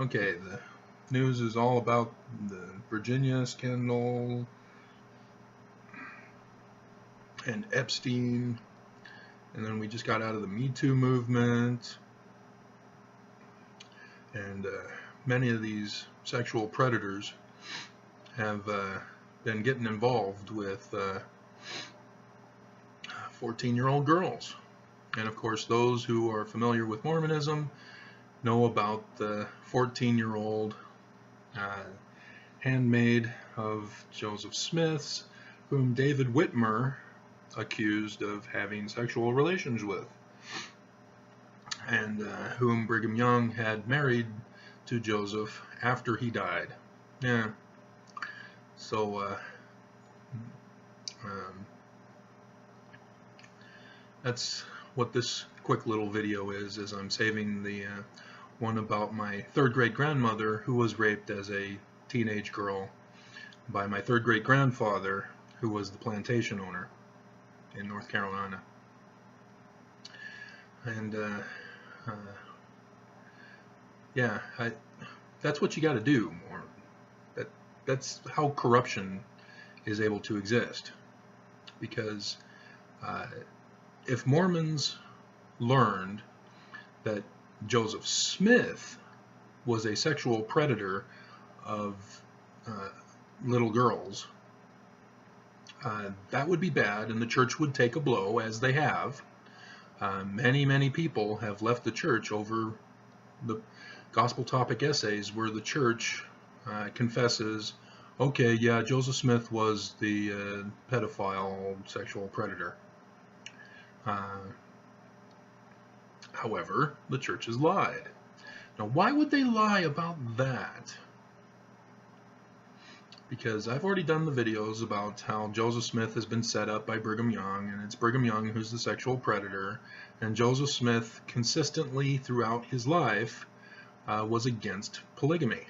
Okay, the news is all about the Virginia scandal and Epstein, and then we just got out of the Me Too movement, and many of these sexual predators have been getting involved with 14-year-old girls. And of course, those who are familiar with Mormonism know about the 14-year-old handmaid of Joseph Smith's, whom David Whitmer accused of having sexual relations with, and whom Brigham Young had married to Joseph after he died. Yeah. So that's what this quick little video is I'm saving the one about my third-grade grandmother who was raped as a teenage girl by my third-grade grandfather, who was the plantation owner in North Carolina. And yeah, that's what you got to do. That's how corruption is able to exist. Because if Mormons learned that Joseph Smith was a sexual predator of little girls, that would be bad, and the church would take a blow, as they have. Many people have left the church over the gospel topic essays where the church confesses, okay, yeah, Joseph Smith was the pedophile sexual predator. However, the church has lied. Now, why would they lie about that? Because I've already done the videos about how Joseph Smith has been set up by Brigham Young, and it's Brigham Young who's the sexual predator, and Joseph Smith consistently throughout his life was against polygamy.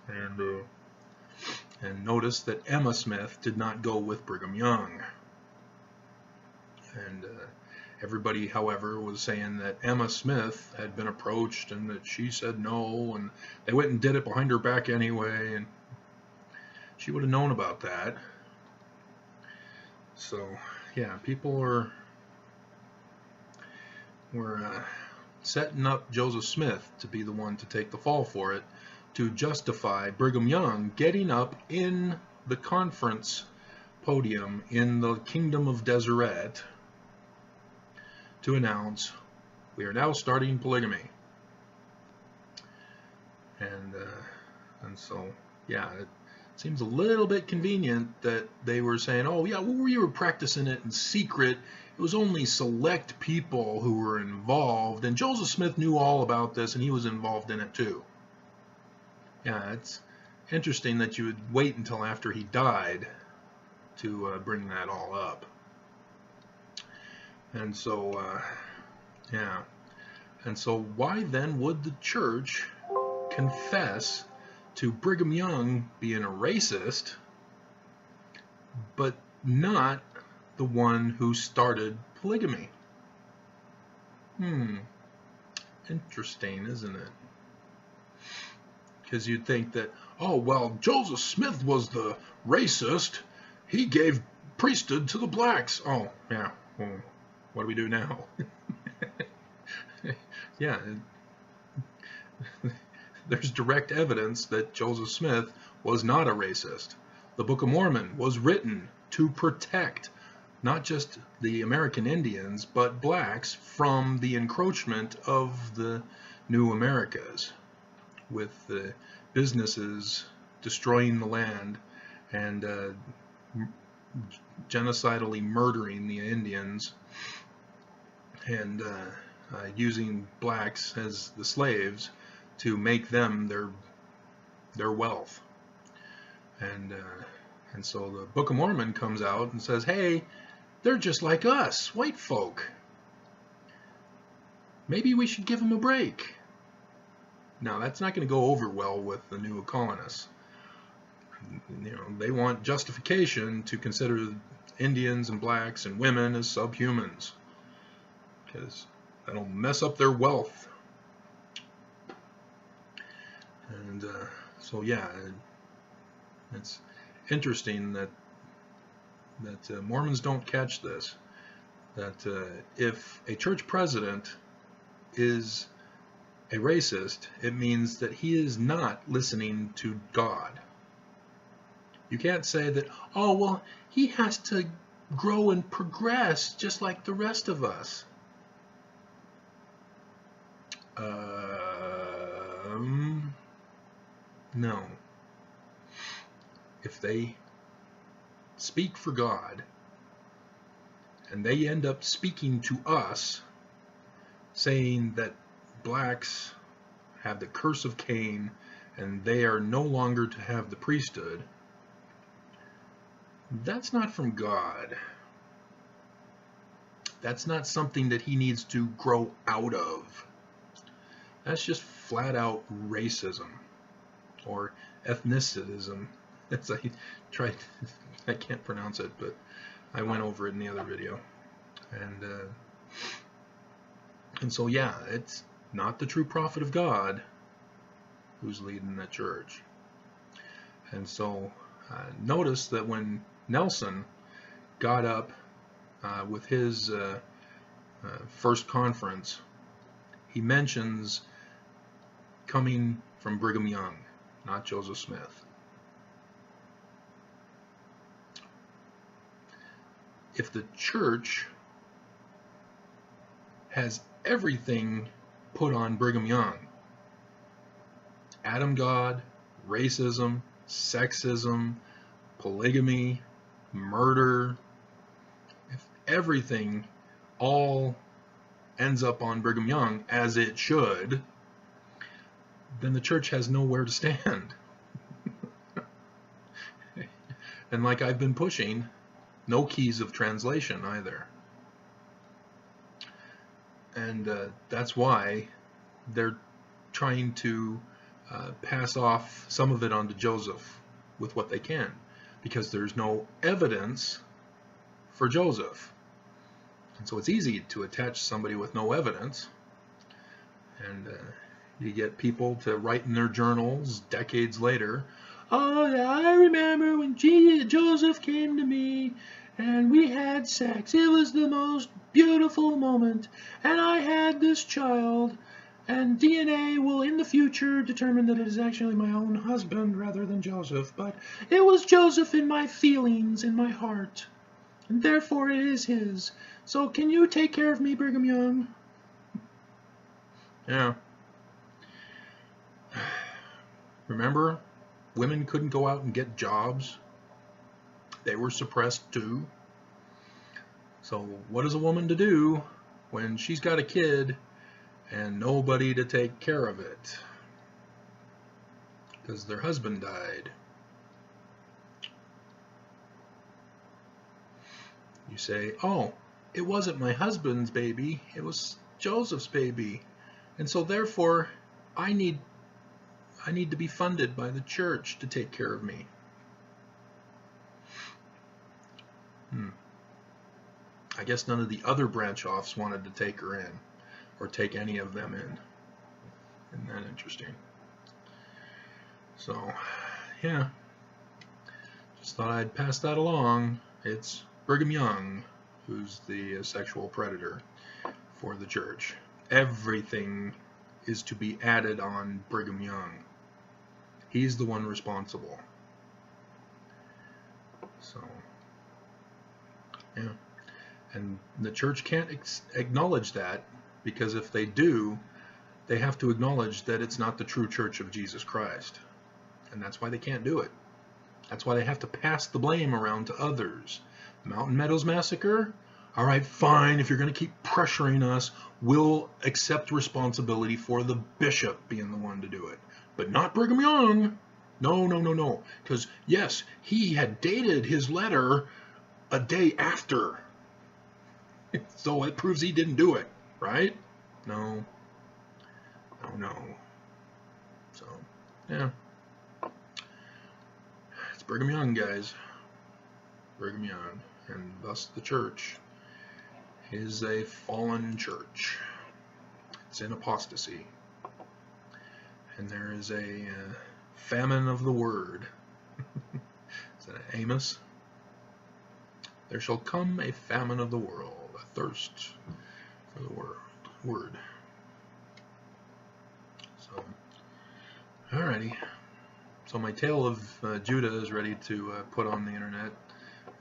And notice that Emma Smith did not go with Brigham Young. And everybody, however, was saying that Emma Smith had been approached and that she said no, and they went and did it behind her back anyway, and she would have known about that. So, yeah, people were setting up Joseph Smith to be the one to take the fall for it, to justify Brigham Young getting up in the conference podium in the Kingdom of Deseret to announce, we are now starting polygamy. And so, yeah, it seems a little bit convenient that they were saying, oh yeah, well, we were practicing it in secret. It was only select people who were involved, and Joseph Smith knew all about this, and he was involved in it too. Yeah, it's interesting that you would wait until after he died to bring that all up. And so, yeah. And so why then would the church confess to Brigham Young being a racist, but not the one who started polygamy? Interesting, isn't it? Because you'd think that, oh, well, Joseph Smith was the racist. He gave priesthood to the blacks. Oh, yeah. Well, what do we do now? Yeah. There's direct evidence that Joseph Smith was not a racist. The Book of Mormon was written to protect not just the American Indians, but blacks from the encroachment of the new Americas, with the businesses destroying the land and genocidally murdering the Indians and using blacks as the slaves to make them their wealth. And so the Book of Mormon comes out and says, hey, they're just like us, white folk. Maybe we should give them a break. Now, that's not going to go over well with the new colonists. You know, they want justification to consider Indians and blacks and women as subhumans, because that'll mess up their wealth. And so yeah, it's interesting that Mormons don't catch this. That if a church president is a racist, it means that he is not listening to God. You can't say that, oh, well, he has to grow and progress just like the rest of us. No. If they speak for God and they end up speaking to us, saying that blacks have the curse of Cain and they are no longer to have the priesthood, that's not from God. That's not something that he needs to grow out of. That's just flat out racism or ethnicism. That's I can't pronounce it, but I went over it in the other video. And so yeah, it's not the true prophet of God who's leading the church. And so notice that when Nelson got up with his first conference, he mentions coming from Brigham Young, not Joseph Smith. If the church has everything put on Brigham Young, Adam God, racism, sexism, polygamy, murder, if everything all ends up on Brigham Young, as it should, then the church has nowhere to stand. And like I've been pushing, no keys of translation either. And that's why they're trying to pass off some of it onto Joseph with what they can, because there's no evidence for Joseph. And so it's easy to attach somebody with no evidence, and you get people to write in their journals decades later, oh, I remember when Joseph came to me and we had sex. It was the most beautiful moment, and I had this child, and DNA will in the future determine that it is actually my own husband rather than Joseph, but it was Joseph in my feelings, in my heart, and therefore it is his. So can you take care of me, Brigham Young? Yeah. Remember, women couldn't go out and get jobs. They were suppressed too. So what is a woman to do when she's got a kid and nobody to take care of it because their husband died? You say, oh, it wasn't my husband's baby, it was Joseph's baby, and so therefore I need to be funded by the church to take care of me. I guess none of the other branch-offs wanted to take her in, or take any of them in. Isn't that interesting? So, yeah. Just thought I'd pass that along. It's Brigham Young who's the sexual predator for the church. Everything is to be added on Brigham Young. He's the one responsible. So, yeah. And the church can't acknowledge that, because if they do, they have to acknowledge that it's not the true church of Jesus Christ. And that's why they can't do it. That's why they have to pass the blame around to others. Mountain Meadows Massacre? All right, fine. If you're going to keep pressuring us, we'll accept responsibility for the bishop being the one to do it. But not Brigham Young. No, no, no, no. Because, yes, he had dated his letter a day after. So it proves he didn't do it, right? No. No, no. So, yeah. It's Brigham Young, guys. Brigham Young. And thus the church is a fallen church. It's in apostasy. And there is a famine of the word. Is that Amos? There shall come a famine of the world, a thirst for the word. So, alrighty. So my tale of Judah is ready to put on the internet,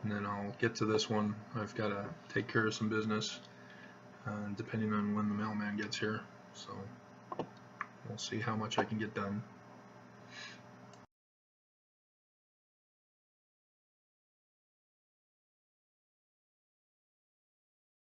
and then I'll get to this one. I've got to take care of some business, depending on when the mailman gets here. So we'll see how much I can get done.